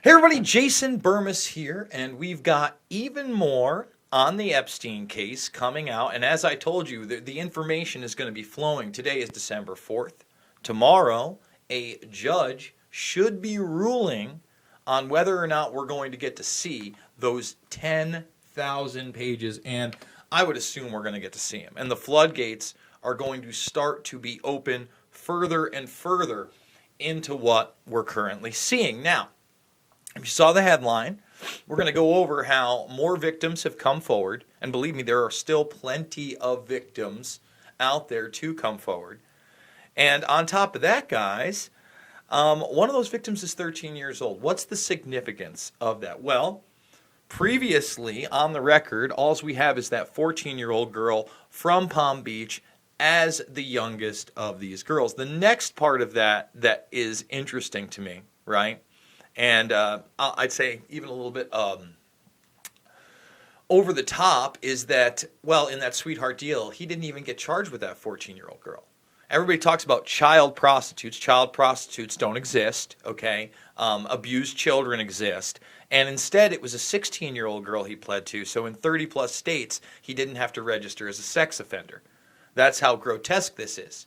Hey everybody, Jason Burmis here, and we've got even more on the Epstein case coming out. And as I told you, the information is going to be flowing. Today is December 4th. Tomorrow, a judge should be ruling on whether or not we're going to get to see those 10,000 pages. And I would assume we're going to get to see them. And the floodgates are going to start to be open further and further into what we're currently seeing. Now, if you saw the headline, we're going to go over how more victims have come forward. And believe me, there are still plenty of victims out there to come forward. And on top of that, guys, one of those victims is 13 years old. What's the significance of that? Well, previously on the record, all we have is that 14-year-old girl from Palm Beach as the youngest of these girls. The next part of that is interesting to me, right? And I'd say even a little bit over the top is that, well, in that sweetheart deal, he didn't even get charged with that 14-year-old girl. Everybody talks about child prostitutes. Child prostitutes don't exist, okay? Abused children exist. And instead, it was a 16-year-old girl he pled to. So in 30-plus states, he didn't have to register as a sex offender. That's how grotesque this is.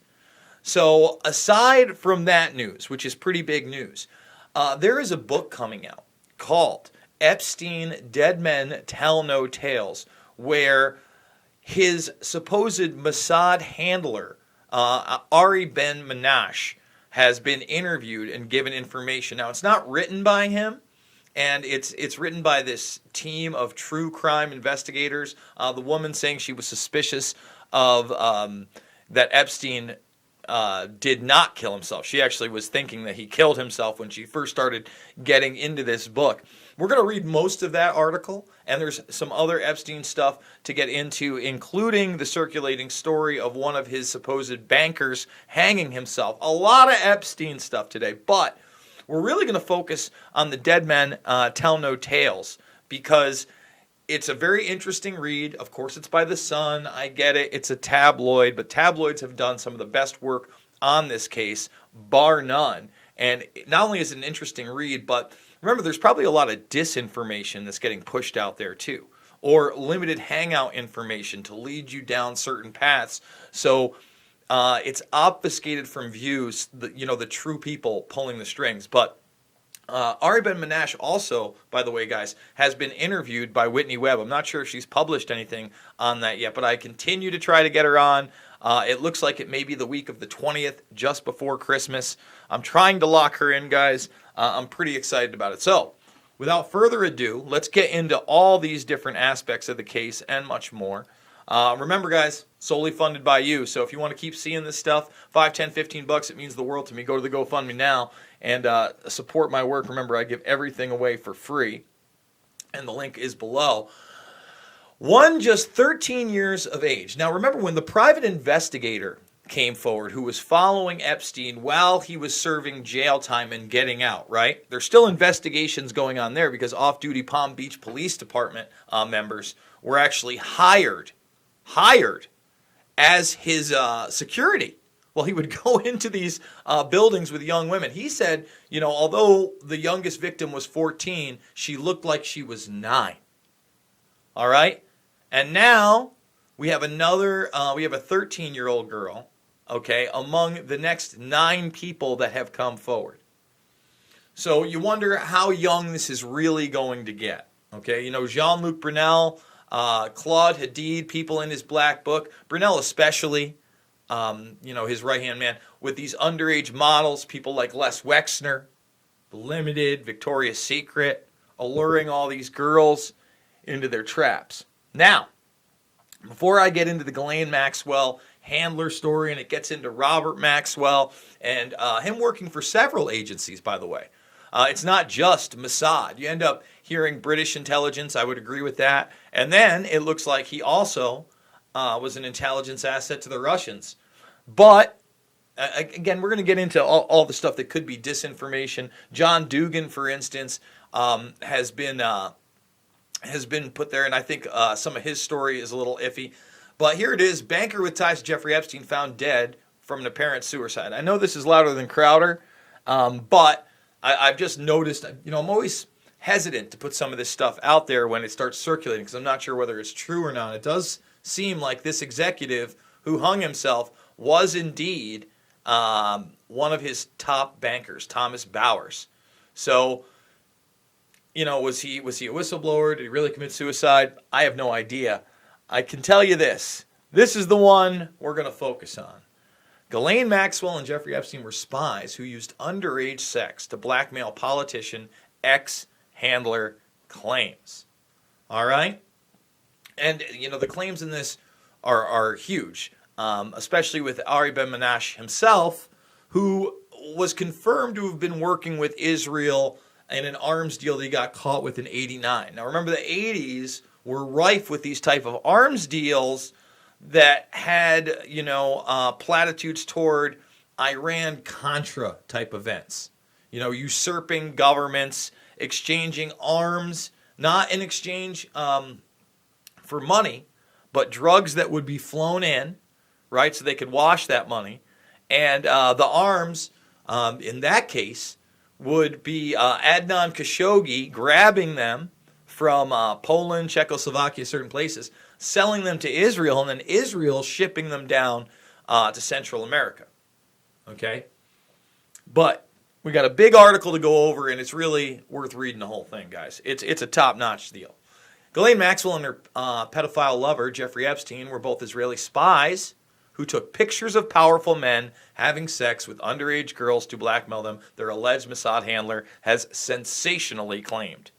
So aside from that news, which is pretty big news, there is a book coming out called Epstein, Dead Men Tell No Tales, where his supposed Mossad handler, Ari Ben Menash, has been interviewed and given information. Now, it's not written by him, and it's written by this team of true crime investigators. The woman saying she was suspicious of that Epstein did not kill himself. She actually was thinking that he killed himself when she first started getting into this book. We're going to read most of that article, and there's some other Epstein stuff to get into, including the circulating story of one of his supposed bankers hanging himself. A lot of Epstein stuff today, but we're really going to focus on the Dead Men Tell No Tales, because it's a very interesting read. Of course, it's by The Sun. I get it. It's a tabloid, but tabloids have done some of the best work on this case, bar none. And not only is it an interesting read, but remember, there's probably a lot of disinformation that's getting pushed out there too, or limited hangout information to lead you down certain paths. So it's obfuscated from views, the true people pulling the strings. But Ari Ben Menash also, by the way, guys, has been interviewed by Whitney Webb. I'm not sure if she's published anything on that yet, but I continue to try to get her on. It looks like it may be the week of the 20th, just before Christmas. I'm trying to lock her in, guys. I'm pretty excited about it. So, without further ado, let's get into all these different aspects of the case and much more. Remember, guys, solely funded by you. So if you want to keep seeing this stuff, $5, $10, $15, it means the world to me. Go to the GoFundMe now and support my work. Remember, I give everything away for free, and the link is below. One just 13 years of age. Now, remember, when the private investigator came forward who was following Epstein while he was serving jail time and getting out, right? There's still investigations going on there because off-duty Palm Beach Police Department members were actually hired as his security. Well, he would go into these buildings with young women. He said, although the youngest victim was 14, she looked like she was 9. All right? And now we have we have a 13-year-old girl, okay, among the next 9 people that have come forward. So you wonder how young this is really going to get, okay? Jean-Luc Brunel, Claude Hadid, people in his black book, Brunel especially, his right-hand man, with these underage models, people like Les Wexner, The Limited, Victoria's Secret, alluring all these girls into their traps. Now, before I get into the Ghislaine Maxwell handler story, and it gets into Robert Maxwell and him working for several agencies, by the way. It's not just Mossad. You end up hearing British intelligence. I would agree with that. And then it looks like he also was an intelligence asset to the Russians. But again, we're going to get into all the stuff that could be disinformation. John Dougan, for instance, has been put there, and I think some of his story is a little iffy. But here it is: banker with ties to Jeffrey Epstein found dead from an apparent suicide. I know this is louder than Crowder, but I've just noticed, I'm always hesitant to put some of this stuff out there when it starts circulating because I'm not sure whether it's true or not. It does seem like this executive who hung himself was indeed one of his top bankers, Thomas Bowers. So, was he a whistleblower? Did he really commit suicide? I have no idea. I can tell you this. This is the one we're going to focus on. Ghislaine Maxwell and Jeffrey Epstein were spies who used underage sex to blackmail politician ex-handler claims. All right? And, the claims in this are huge, especially with Ari Ben-Menashe himself, who was confirmed to have been working with Israel in an arms deal that he got caught with in 89. Now, remember, the 80s were rife with these type of arms deals that had, platitudes toward Iran-Contra type events. Usurping governments, exchanging arms, not in exchange for money, but drugs that would be flown in, right, so they could wash that money. And the arms, in that case, would be Adnan Khashoggi grabbing them from Poland, Czechoslovakia, certain places, selling them to Israel, and then Israel shipping them down to Central America. Okay? But we got a big article to go over, and it's really worth reading the whole thing, guys. It's a top-notch deal. Ghislaine Maxwell and her pedophile lover, Jeffrey Epstein, were both Israeli spies who took pictures of powerful men having sex with underage girls to blackmail them, their alleged Mossad handler has sensationally claimed.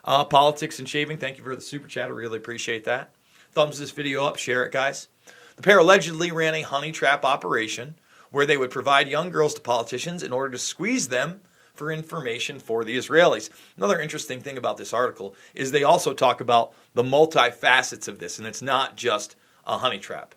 Politics and Shaving, thank you for the super chat. I really appreciate that. Thumbs this video up, share it, guys. The pair allegedly ran a honey trap operation where they would provide young girls to politicians in order to squeeze them for information for the Israelis. Another interesting thing about this article is they also talk about the multifacets of this, and it's not just a honey trap.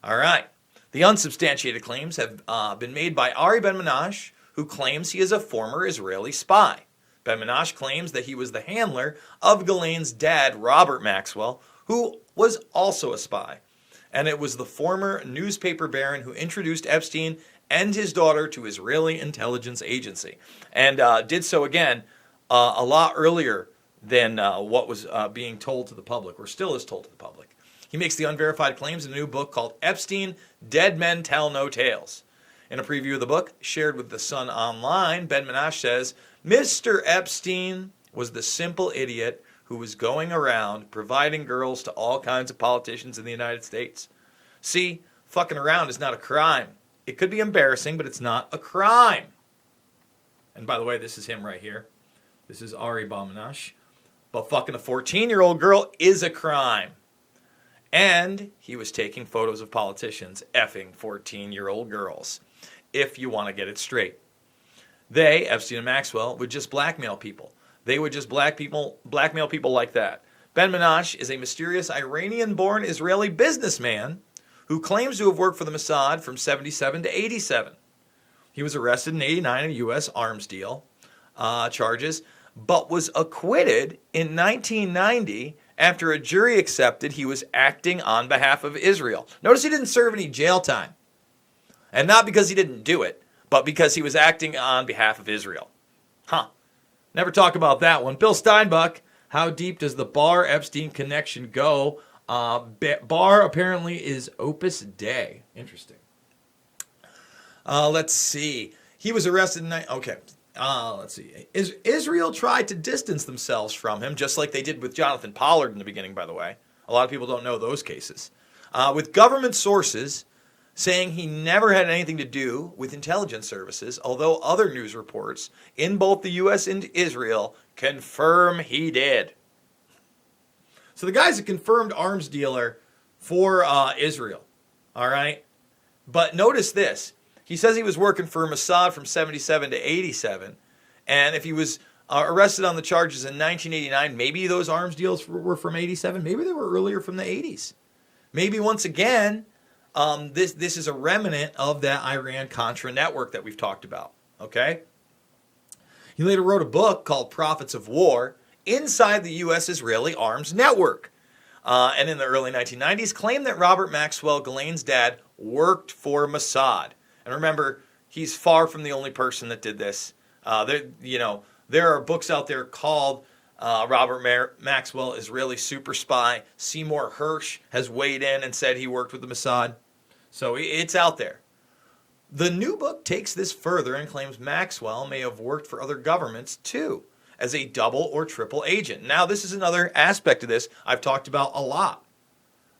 All right. The unsubstantiated claims have been made by Ari Ben-Menashe, who claims he is a former Israeli spy. Ben-Menashe claims that he was the handler of Ghislaine's dad, Robert Maxwell, who was also a spy. And it was the former newspaper baron who introduced Epstein and his daughter to Israeli intelligence agency. And did so, again, a lot earlier than what was being told to the public, or still is told to the public. He makes the unverified claims in a new book called Epstein, Dead Men Tell No Tales. In a preview of the book, shared with The Sun Online, Ben-Menashe says, Mr. Epstein was the simple idiot who was going around providing girls to all kinds of politicians in the United States. See, fucking around is not a crime. It could be embarrassing, but it's not a crime. And by the way, this is him right here. This is Ari Ben-Menashe. But fucking a 14-year-old girl is a crime. And he was taking photos of politicians effing 14-year-old girls, if you want to get it straight. They, Epstein and Maxwell, would just blackmail people. They would just blackmail people like that. Ben-Menashe is a mysterious Iranian-born Israeli businessman who claims to have worked for the Mossad from 77 to 87. He was arrested in 89 in a U.S. arms deal charges, but was acquitted in 1990 after a jury accepted he was acting on behalf of Israel. Notice he didn't serve any jail time. And not because he didn't do it, but because he was acting on behalf of Israel. Never talk about that one. Bill Steinbuck, how deep does the Barr-Epstein connection go? Barr apparently is Opus Dei. Interesting. Let's see. He was arrested in... let's see. Israel tried to distance themselves from him, just like they did with Jonathan Pollard in the beginning, by the way. A lot of people don't know those cases. With government sources saying he never had anything to do with intelligence services, although other news reports in both the U.S. and Israel confirm he did. So the guy's a confirmed arms dealer for Israel, all right? But notice this. He says he was working for Mossad from 77 to 87. And if he was arrested on the charges in 1989, maybe those arms deals were from 87. Maybe they were earlier from the 80s. Maybe once again, this is a remnant of that Iran-Contra network that we've talked about. Okay? He later wrote a book called Prophets of War inside the U.S.-Israeli arms network. And in the early 1990s, claimed that Robert Maxwell, Ghislaine's dad, worked for Mossad. And remember, he's far from the only person that did this. There are books out there called Maxwell, Israeli Super Spy. Seymour Hersh has weighed in and said he worked with the Mossad. So it's out there. The new book takes this further and claims Maxwell may have worked for other governments too, as a double or triple agent. Now, this is another aspect of this I've talked about a lot.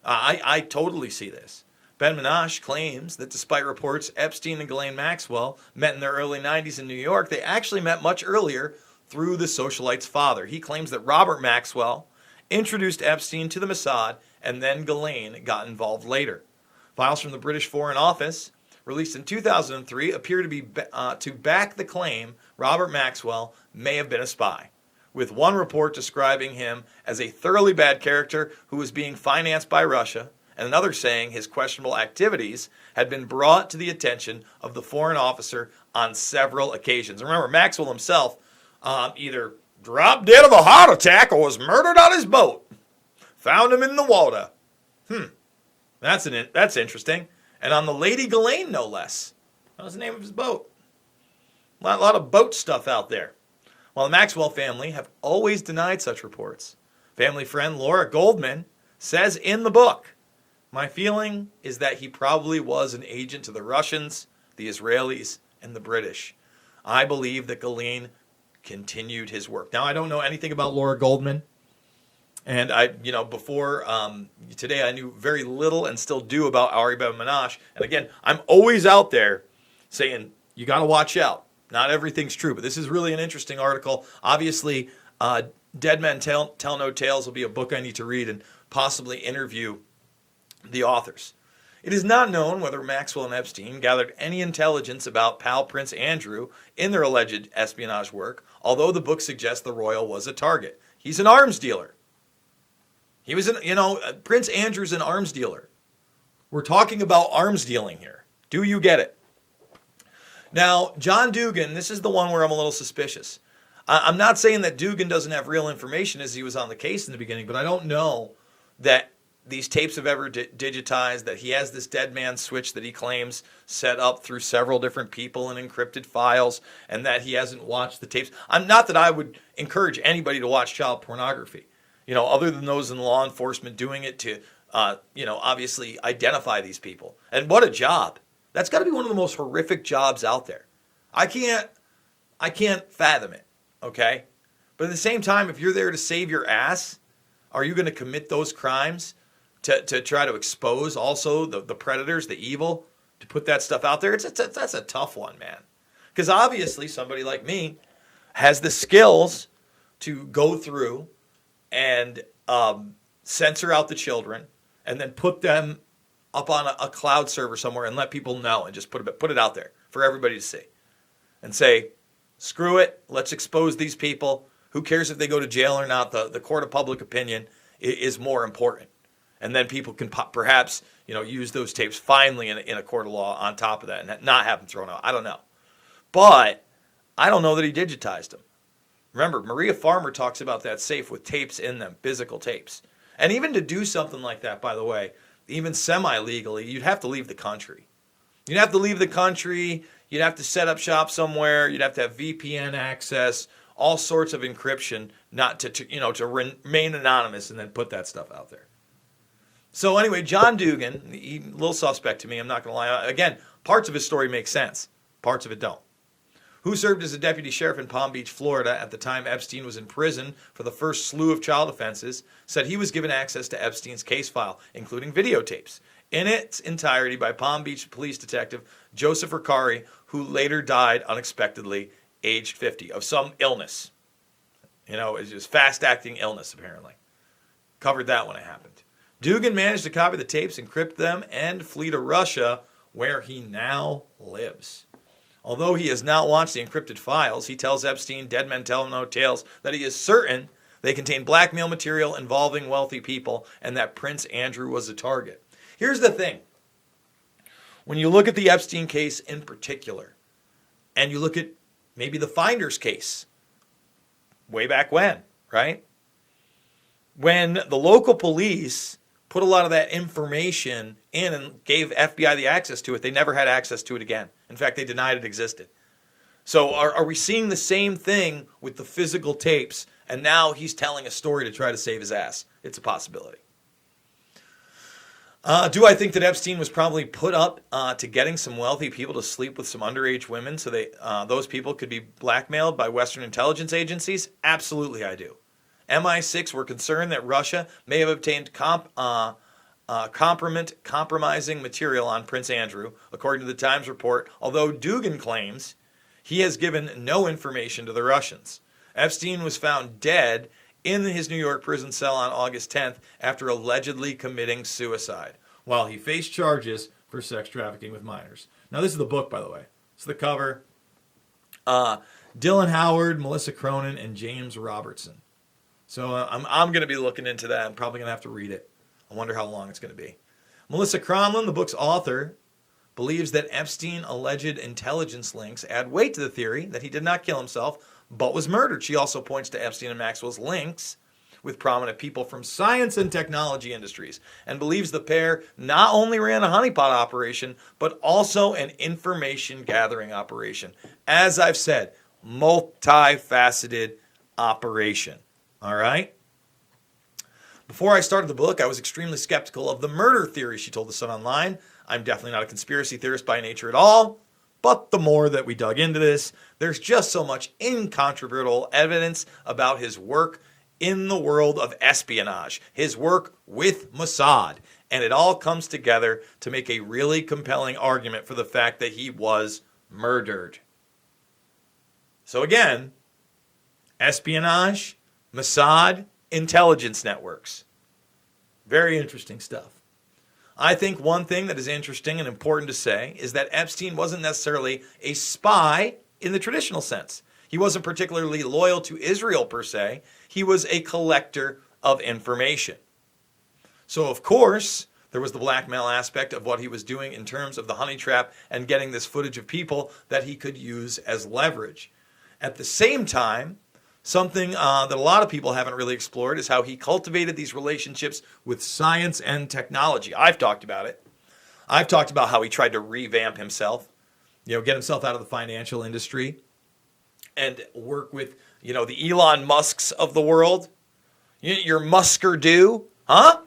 I totally see this. Ben Menashe claims that despite reports Epstein and Ghislaine Maxwell met in their early 90s in New York, they actually met much earlier through the socialite's father. He claims that Robert Maxwell introduced Epstein to the Mossad, and then Ghislaine got involved later. Files from the British Foreign Office, released in 2003, appear to be to back the claim Robert Maxwell may have been a spy, with one report describing him as a thoroughly bad character who was being financed by Russia, and another saying his questionable activities had been brought to the attention of the foreign officer on several occasions. Remember, Maxwell himself either dropped dead of a heart attack or was murdered on his boat. Found him in the water. That's interesting. And on the Lady Ghislaine, no less. That was the name of his boat. A lot of boat stuff out there. While the Maxwell family have always denied such reports, family friend Laura Goldman says in the book, "My feeling is that he probably was an agent to the Russians, the Israelis, and the British. I believe that Ghislaine continued his work." Now, I don't know anything about Laura Goldman. And before today, I knew very little and still do about Ari Ben Menashe. And again, I'm always out there saying, you got to watch out. Not everything's true, but this is really an interesting article. Obviously, Dead Men Tell No Tales will be a book I need to read and possibly interview the authors. It is not known whether Maxwell and Epstein gathered any intelligence about pal Prince Andrew in their alleged espionage work, although the book suggests the royal was a target. He's an arms dealer. He was Prince Andrew's an arms dealer. We're talking about arms dealing here. Do you get it? Now, John Dougan, this is the one where I'm a little suspicious. I'm not saying that Dougan doesn't have real information as he was on the case in the beginning, but I don't know that these tapes have ever digitized, that he has this dead man switch that he claims set up through several different people in encrypted files, and that he hasn't watched the tapes. Not that I would encourage anybody to watch child pornography. Other than those in law enforcement doing it to, obviously identify these people. And what a job. That's got to be one of the most horrific jobs out there. I can't fathom it, okay? But at the same time, if you're there to save your ass, are you going to commit those crimes to try to expose also the predators, the evil, to put that stuff out there? That's a tough one, man. Because obviously somebody like me has the skills to go through and censor out the children and then put them up on a cloud server somewhere and let people know and just put it out there for everybody to see. And say, screw it, let's expose these people. Who cares if they go to jail or not? The court of public opinion is more important. And then people can perhaps use those tapes finally in a court of law on top of that and not have them thrown out. I don't know. But I don't know that he digitized them. Remember, Maria Farmer talks about that safe with tapes in them, physical tapes. And even to do something like that, by the way, even semi-legally, you'd have to leave the country. You'd have to leave the country. You'd have to set up shop somewhere. You'd have to have VPN access, all sorts of encryption, not to remain anonymous and then put that stuff out there. So anyway, John Dougan, a little suspect to me, I'm not going to lie. Again, parts of his story make sense. Parts of it don't. Who served as a deputy sheriff in Palm Beach, Florida at the time Epstein was in prison for the first slew of child offenses, said he was given access to Epstein's case file, including videotapes, in its entirety by Palm Beach police detective Joseph Ricari, who later died unexpectedly, aged 50, of some illness. It's just fast-acting illness, apparently. Covered that when it happened. Dougan managed to copy the tapes, encrypt them, and flee to Russia, where he now lives. Although he has not watched the encrypted files, he tells Epstein, Dead Men Tell No Tales, that he is certain they contain blackmail material involving wealthy people and that Prince Andrew was a target. Here's the thing. When you look at the Epstein case in particular, and you look at maybe the Finders case, way back when, right? When the local police put a lot of that information in and gave FBI the access to it, they never had access to it again. In fact, they denied it existed. So are we seeing the same thing with the physical tapes, and now he's telling a story to try to save his ass? It's a possibility. Do I think that Epstein was probably put up to getting some wealthy people to sleep with some underage women so those people could be blackmailed by Western intelligence agencies? Absolutely, I do. MI6 were concerned that Russia may have obtained compromising material on Prince Andrew, according to the Times report, although Dougan claims he has given no information to the Russians. Epstein was found dead in his New York prison cell on August 10th after allegedly committing suicide, while he faced charges for sex trafficking with minors. Now, this is the book, by the way. It's the cover. Dylan Howard, Melissa Cronin, and James Robertson. So I'm going to be looking into that. I'm probably going to have to read it. I wonder how long it's going to be. Melissa Cronlin, the book's author, believes that Epstein alleged intelligence links add weight to the theory that he did not kill himself, but was murdered. She also points to Epstein and Maxwell's links with prominent people from science and technology industries, and believes the pair not only ran a honeypot operation, but also an information gathering operation. As I've said, multifaceted operation. All right? Before I started the book, I was extremely skeptical of the murder theory, she told The Sun Online. I'm definitely not a conspiracy theorist by nature at all, but the more that we dug into this, there's just so much incontrovertible evidence about his work in the world of espionage, his work with Mossad, and it all comes together to make a really compelling argument for the fact that he was murdered. So again, espionage, Mossad, intelligence networks. Very interesting stuff. I think one thing that is interesting and important to say is that Epstein wasn't necessarily a spy in the traditional sense. He wasn't particularly loyal to Israel per se. He was a collector of information. So of course, there was the blackmail aspect of what he was doing in terms of the honey trap and getting this footage of people that he could use as leverage. At the same time, something that a lot of people haven't really explored is how he cultivated these relationships with science and technology. I've talked about it. I've talked about how he tried to revamp himself, get himself out of the financial industry and work with, the Elon Musks of the world. Your Musker do, huh?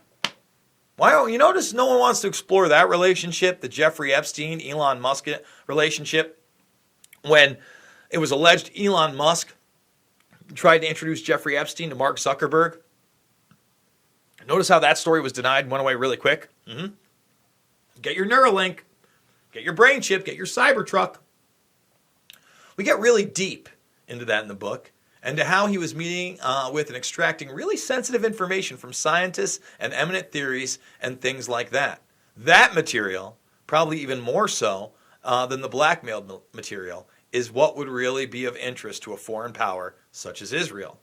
Why don't you notice no one wants to explore that relationship, the Jeffrey Epstein, Elon Musk relationship, when it was alleged Elon Musk tried to introduce Jeffrey Epstein to Mark Zuckerberg. Notice how that story was denied and went away really quick. Mm-hmm. Get your Neuralink. Get your brain chip. Get your Cybertruck. We get really deep into that in the book and to how he was meeting with and extracting really sensitive information from scientists and eminent theories and things like that. That material, probably even more so than the blackmailed material, is what would really be of interest to a foreign power such as Israel.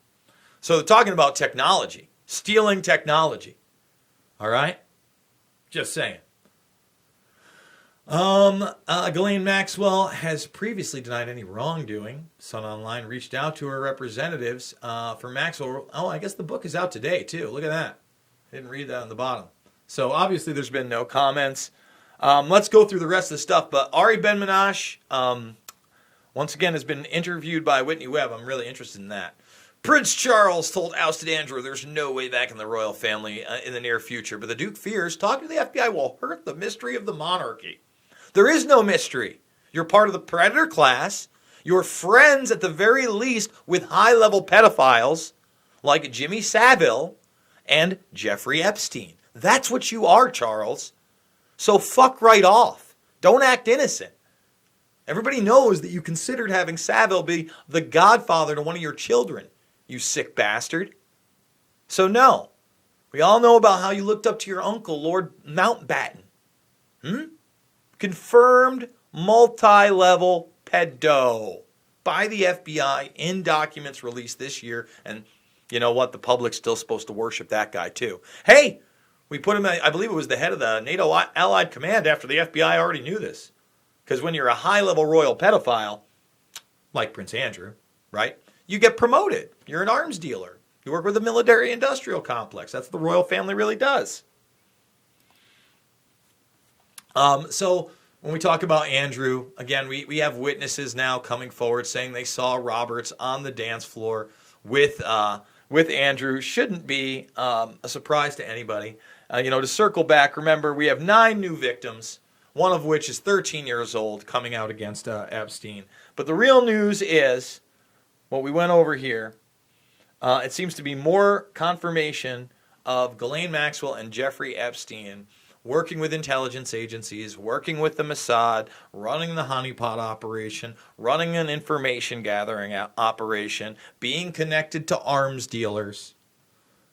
So they're talking about technology, stealing technology. All right? Just saying. Ghislaine Maxwell has previously denied any wrongdoing. Sun Online reached out to her representatives for Maxwell. Oh, I guess the book is out today, too. Look at that. I didn't read that on the bottom. So obviously there's been no comments. Let's go through the rest of the stuff. But Ari Ben-Menashe, once again, has been interviewed by Whitney Webb. I'm really interested in that. Prince Charles told ousted Andrew there's no way back in the royal family in the near future, but the Duke fears talking to the FBI will hurt the mystery of the monarchy. There is no mystery. You're part of the predator class. You're friends, at the very least, with high-level pedophiles like Jimmy Savile and Jeffrey Epstein. That's what you are, Charles. So fuck right off. Don't act innocent. Everybody knows that you considered having Savile be the godfather to one of your children, you sick bastard. So no. We all know about how you looked up to your uncle, Lord Mountbatten. Confirmed multi-level pedo by the FBI in documents released this year. And you know what? The public's still supposed to worship that guy too. Hey, we put him, I believe it was the head of the NATO Allied Command after the FBI already knew this. Because when you're a high-level royal pedophile, like Prince Andrew, right, you get promoted. You're an arms dealer. You work with the military-industrial complex. That's what the royal family really does. So when we talk about Andrew, again, we have witnesses now coming forward saying they saw Roberts on the dance floor with Andrew. Shouldn't be a surprise to anybody. To circle back, remember, we have 9 new victims, one of which is 13 years old, coming out against Epstein. But the real news is what we went over here. It seems to be more confirmation of Ghislaine Maxwell and Jeffrey Epstein working with intelligence agencies, working with the Mossad, running the honeypot operation, running an information gathering operation, being connected to arms dealers.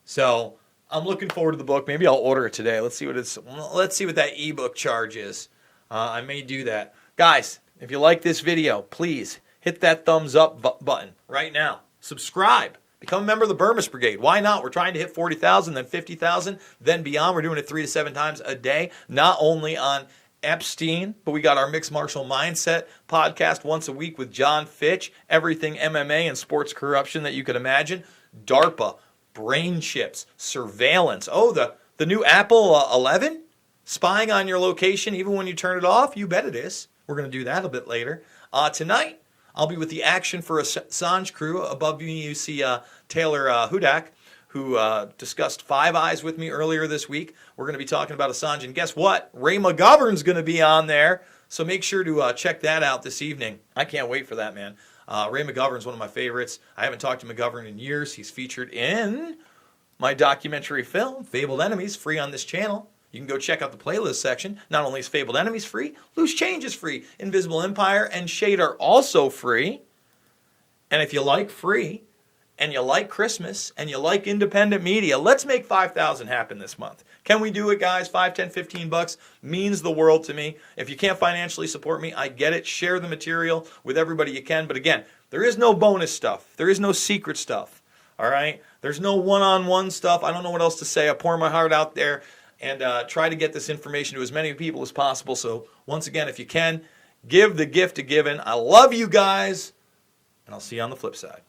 So I'm looking forward to the book. Maybe I'll order it today. Let's see what that ebook charge is. I may do that. Guys, if you like this video, please hit that thumbs up button right now. Subscribe. Become a member of the Burmese Brigade. Why not? We're trying to hit 40,000, then 50,000, then beyond. We're doing it 3 to 7 times a day, not only on Epstein, but we got our Mixed Martial Mindset podcast once a week with John Fitch, everything MMA and sports corruption that you could imagine, DARPA, brain chips, surveillance. Oh, the new Apple 11? Spying on your location even when you turn it off? You bet it is. We're going to do that a bit later. Tonight, I'll be with the Action for Assange crew. Above me, you see Taylor Hudak, who discussed Five Eyes with me earlier this week. We're going to be talking about Assange. And guess what? Ray McGovern's going to be on there. So make sure to check that out this evening. I can't wait for that, man. Ray McGovern's one of my favorites. I haven't talked to McGovern in years. He's featured in my documentary film, Fabled Enemies, free on this channel. You can go check out the playlist section. Not only is Fabled Enemies free, Loose Change is free. Invisible Empire and Shade are also free. And if you like free, and you like Christmas, and you like independent media, let's make 5,000 happen this month. Can we do it, guys? 5, 10, 15 bucks means the world to me. If you can't financially support me, I get it. Share the material with everybody you can. But again, there is no bonus stuff. There is no secret stuff. All right? There's no one-on-one stuff. I don't know what else to say. I pour my heart out there and try to get this information to as many people as possible. So once again, if you can, give the gift of giving. I love you guys, and I'll see you on the flip side.